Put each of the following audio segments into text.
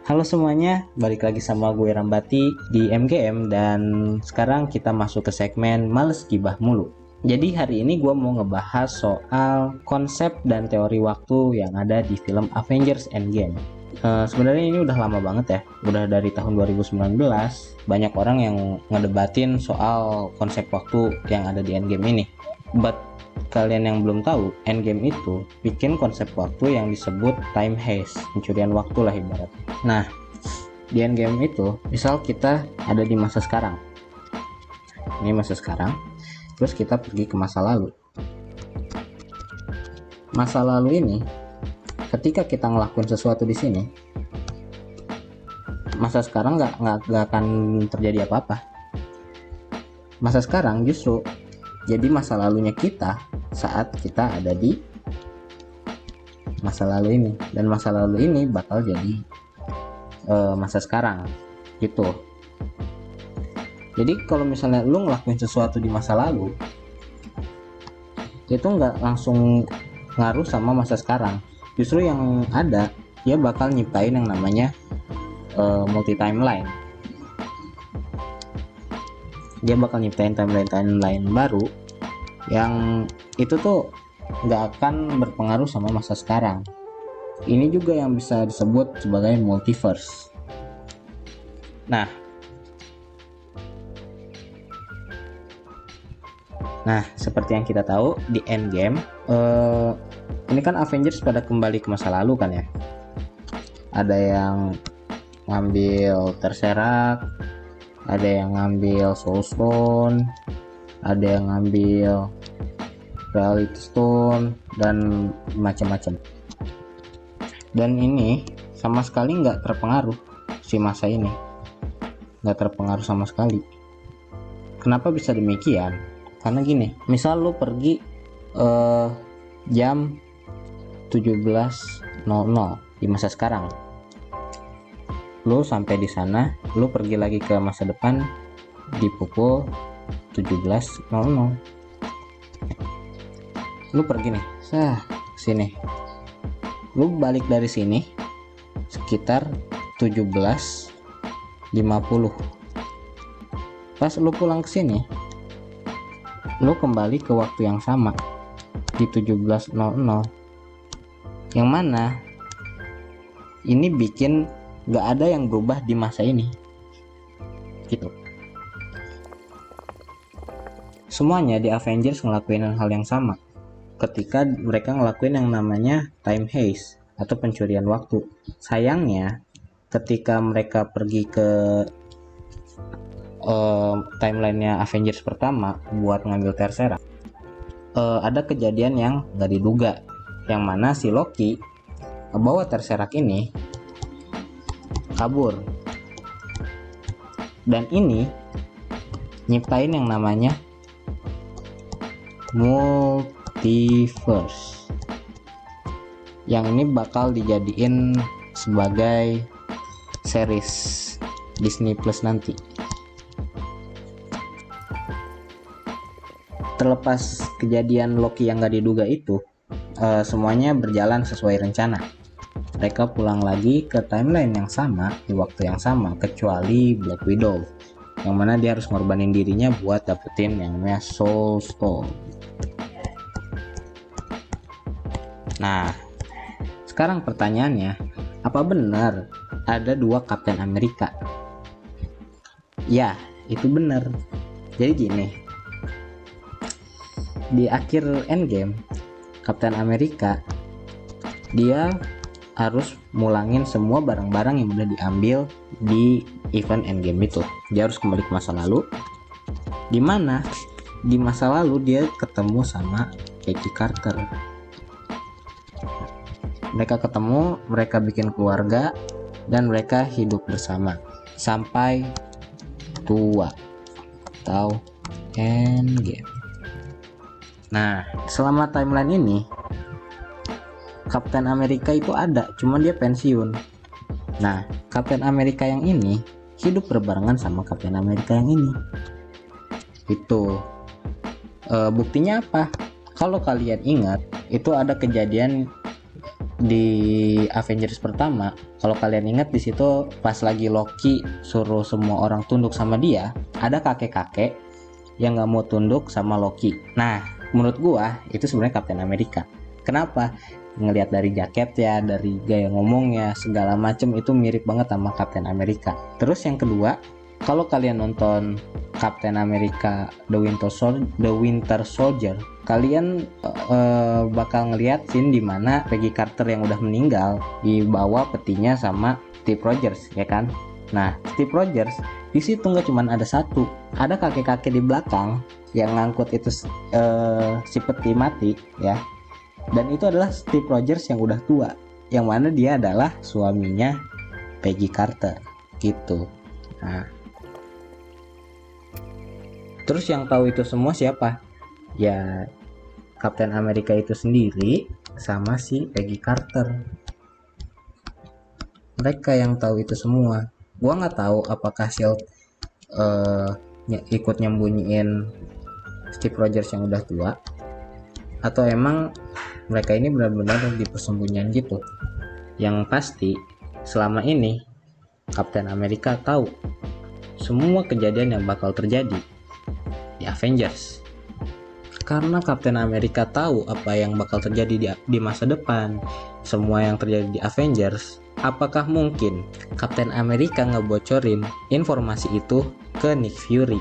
Halo semuanya, balik lagi sama gue Rambati di MGM dan sekarang kita masuk ke segmen Males Gibah Mulu. Jadi hari ini gue mau ngebahas soal konsep dan teori waktu yang ada di film Avengers Endgame. Sebenarnya ini udah lama banget ya, udah dari tahun 2019 banyak orang yang ngedebatin soal konsep waktu yang ada di Endgame ini. But kalian yang belum tahu, Endgame itu bikin konsep waktu yang disebut time heist, pencurian waktu lah ibaratnya. Nah, di Endgame itu, misal kita ada di masa sekarang. Ini masa sekarang, terus kita pergi ke masa lalu. Masa lalu ini, ketika kita ngelakuin sesuatu di sini, masa sekarang nggak akan terjadi apa-apa. Masa sekarang justru jadi masa lalunya kita saat kita ada di masa lalu ini, dan masa lalu ini bakal jadi masa sekarang gitu. Jadi kalau misalnya lu ngelakuin sesuatu di masa lalu, itu nggak langsung ngaruh sama masa sekarang. Justru yang ada, dia bakal nyiptain yang namanya multi timeline. Dia bakal nyiptain timeline baru yang itu tuh nggak akan berpengaruh sama masa sekarang. Ini juga yang bisa disebut sebagai multiverse. Nah, seperti yang kita tahu di Endgame, ini kan Avengers pada kembali ke masa lalu kan ya. Ada yang ngambil Tesseract, ada yang ngambil Soul Stone, ada yang ngambil Reality Stone, dan macam-macam. Dan ini sama sekali nggak terpengaruh, si masa ini nggak terpengaruh sama sekali. Kenapa bisa demikian? Karena gini, misal lu pergi jam 17.00 di masa sekarang, lu sampai di sana, lu pergi lagi ke masa depan di pukul 17.00. Lu pergi nih, sini. Lu balik dari sini sekitar 17.50. Pas lu pulang ke sini, lu kembali ke waktu yang sama di 17.00. Yang mana ini bikin gak ada yang berubah di masa ini gitu. Semuanya di Avengers ngelakuin hal yang sama ketika mereka ngelakuin yang namanya time heist atau pencurian waktu. Sayangnya ketika mereka pergi ke timelinenya Avengers pertama buat ngambil Tesseract, ada kejadian yang gak diduga, yang mana si Loki bawa Tesseract ini kabur, dan ini nyiptain yang namanya multiverse, yang ini bakal dijadiin sebagai series Disney Plus nanti. Terlepas kejadian Loki yang gak diduga itu, semuanya berjalan sesuai rencana. Mereka pulang lagi ke timeline yang sama di waktu yang sama, kecuali Black Widow, yang mana dia harus ngorbanin dirinya buat dapetin yang namanya Soul Stone. Nah, sekarang pertanyaannya, apa benar ada dua Kapten Amerika? Ya, itu benar. Jadi gini, di akhir Endgame, Kapten Amerika dia harus mulangin semua barang-barang yang udah diambil di event Endgame itu. Dia harus kembali ke masa lalu, dimana di masa lalu dia ketemu sama Peggy Carter. Mereka ketemu, mereka bikin keluarga, dan mereka hidup bersama sampai tua atau Endgame. Nah, selama timeline ini Kapten Amerika itu ada, cuman dia pensiun. Nah, Kapten Amerika yang ini hidup berbarengan sama Kapten Amerika yang ini. Itu buktinya apa? Kalau kalian ingat, itu ada kejadian di Avengers pertama, kalau kalian ingat di situ pas lagi Loki suruh semua orang tunduk sama dia, ada kakek-kakek yang nggak mau tunduk sama Loki. Nah, menurut gua itu sebenarnya Captain America. Kenapa? Ngelihat dari jaket ya, dari gaya ngomongnya, segala macem itu mirip banget sama Captain America. Terus yang kedua, kalau kalian nonton Captain America The Winter Soldier, kalian bakal ngelihat scene dimana Peggy Carter yang udah meninggal dibawa petinya sama Steve Rogers, ya kan? Nah, Steve Rogers di situ nggak cuma ada satu, ada kakek-kakek di belakang yang ngangkut itu si peti mati, ya. Dan itu adalah Steve Rogers yang udah tua, yang mana dia adalah suaminya Peggy Carter, gitu. Nah, terus yang tahu itu semua siapa? Ya Captain America itu sendiri sama si Peggy Carter. Mereka yang tahu itu semua. Gua nggak tahu apakah Shield ikut nyembunyiin Steve Rogers yang udah tua, atau emang mereka ini benar-benar di persembunyian gitu. Yang pasti selama ini Captain America tahu semua kejadian yang bakal terjadi di Avengers. Karena Captain America tahu apa yang bakal terjadi di masa depan, semua yang terjadi di Avengers, apakah mungkin Captain America ngebocorin informasi itu ke Nick Fury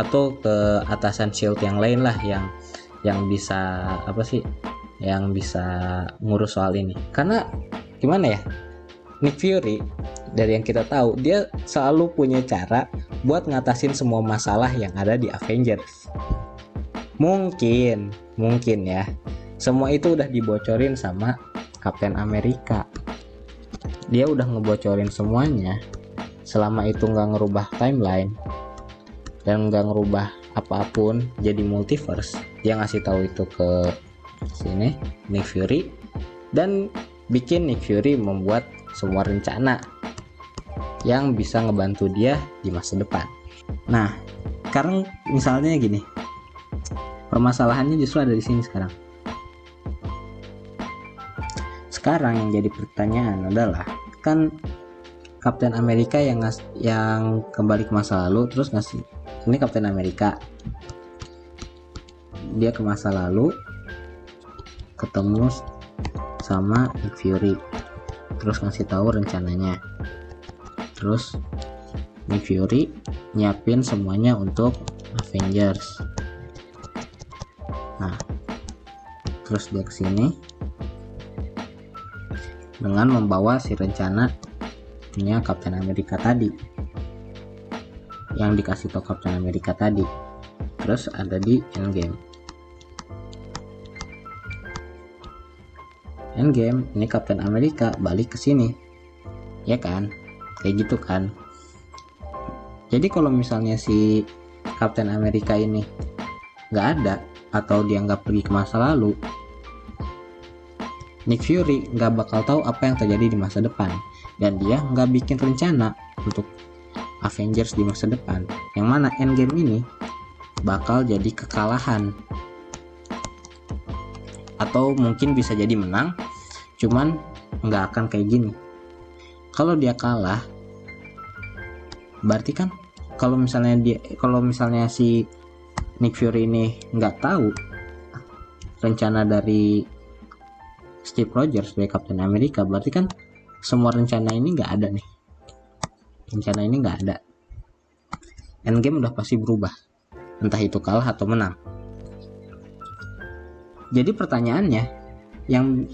atau ke atasan Shield yang lain lah yang bisa yang bisa ngurus soal ini? Karena gimana ya, Nick Fury dari yang kita tahu dia selalu punya cara buat ngatasin semua masalah yang ada di Avengers. Mungkin ya, semua itu udah dibocorin sama Captain America. Dia udah ngebocorin semuanya. Selama itu nggak ngerubah timeline dan nggak ngerubah apapun jadi multiverse, dia ngasih tahu itu ke sini Nick Fury, dan bikin Nick Fury membuat semua rencana yang bisa ngebantu dia di masa depan. Nah, sekarang misalnya gini, permasalahannya justru ada di sini sekarang. Sekarang yang jadi pertanyaan adalah, kan Captain America yang kembali ke masa lalu, terus ngasih, ini Captain America, dia ke masa lalu ketemu sama Nick Fury, terus ngasih tahu rencananya. Terus Nick Fury nyiapin semuanya untuk Avengers. Nah, terus dia kesini dengan membawa si rencana punya Captain America tadi, yang dikasih tau Captain America tadi. Terus ada di Endgame, ini Captain America balik ke sini, ya kan? Kayak gitu kan? Jadi kalau misalnya si Captain America ini nggak ada, atau dia nggak pergi ke masa lalu, Nick Fury nggak bakal tahu apa yang terjadi di masa depan, dan dia nggak bikin rencana untuk Avengers di masa depan, yang mana Endgame ini bakal jadi kekalahan, atau mungkin bisa jadi menang, cuman nggak akan kayak gini. Kalau dia kalah, berarti kan kalau misalnya si Nick Fury ini nggak tahu rencana dari Steve Rogers sebagai Captain America, berarti kan semua rencana ini nggak ada nih. Rencana ini nggak ada. Endgame udah pasti berubah, entah itu kalah atau menang. Jadi pertanyaannya, yang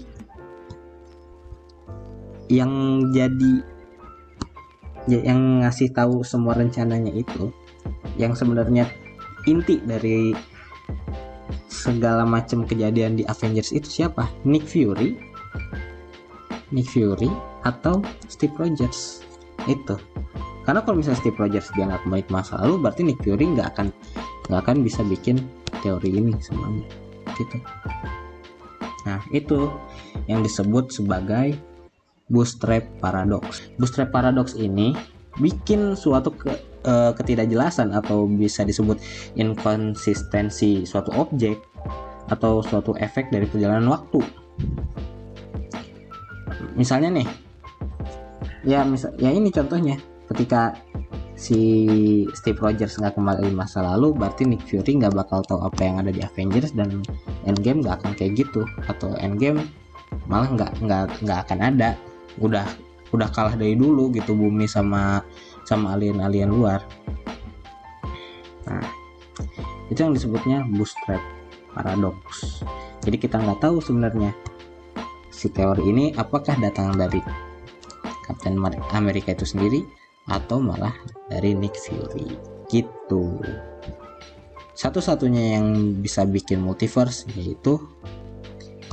ngasih tahu semua rencananya itu, yang sebenarnya inti dari segala macam kejadian di Avengers itu siapa? Nick Fury atau Steve Rogers? Itu karena kalau misalnya Steve Rogers dia nggak kembali ke masa lalu, berarti Nick Fury nggak akan bisa bikin teori ini semuanya gitu. Nah, itu yang disebut sebagai bootstrap paradox. Bootstrap paradox ini bikin suatu ketidakjelasan atau bisa disebut inkonsistensi suatu objek atau suatu efek dari perjalanan waktu. misalnya nih, ya ini contohnya, ketika si Steve Rogers nggak kembali masa lalu, berarti Nick Fury nggak bakal tahu apa yang ada di Avengers, dan Endgame nggak akan kayak gitu, atau Endgame malah nggak akan ada, udah kalah dari dulu gitu bumi sama alien luar. Nah, itu yang disebutnya bootstrap paradox. Jadi kita nggak tahu sebenarnya si teori ini apakah datang dari Captain America itu sendiri atau malah dari Nick Fury gitu. Satu-satunya yang bisa bikin multiverse yaitu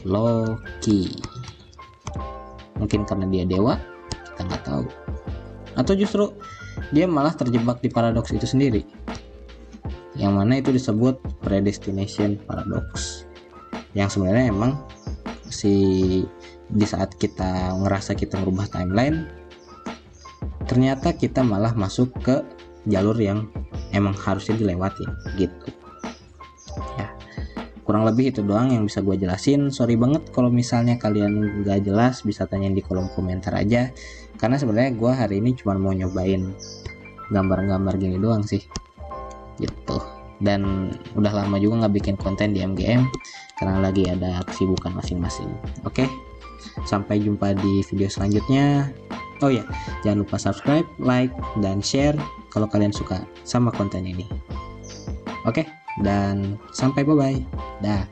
Loki. Mungkin karena dia dewa, kita nggak tahu, atau justru dia malah terjebak di paradoks itu sendiri, yang mana itu disebut predestination paradox, yang sebenarnya emang di saat kita ngerasa kita merubah timeline, ternyata kita malah masuk ke jalur yang emang harusnya dilewati gitu ya. Kurang lebih itu doang yang bisa gue jelasin. Sorry banget kalau misalnya kalian gak jelas, bisa tanyain di kolom komentar aja, karena sebenarnya gue hari ini cuma mau nyobain gambar-gambar gini doang sih gitu. Dan udah lama juga nggak bikin konten di MGM karena lagi ada kesibukan masing-masing. Oke, sampai jumpa di video selanjutnya. Oh ya, jangan lupa subscribe, like, dan share kalau kalian suka sama konten ini. Oke, dan sampai bye-bye. Dah.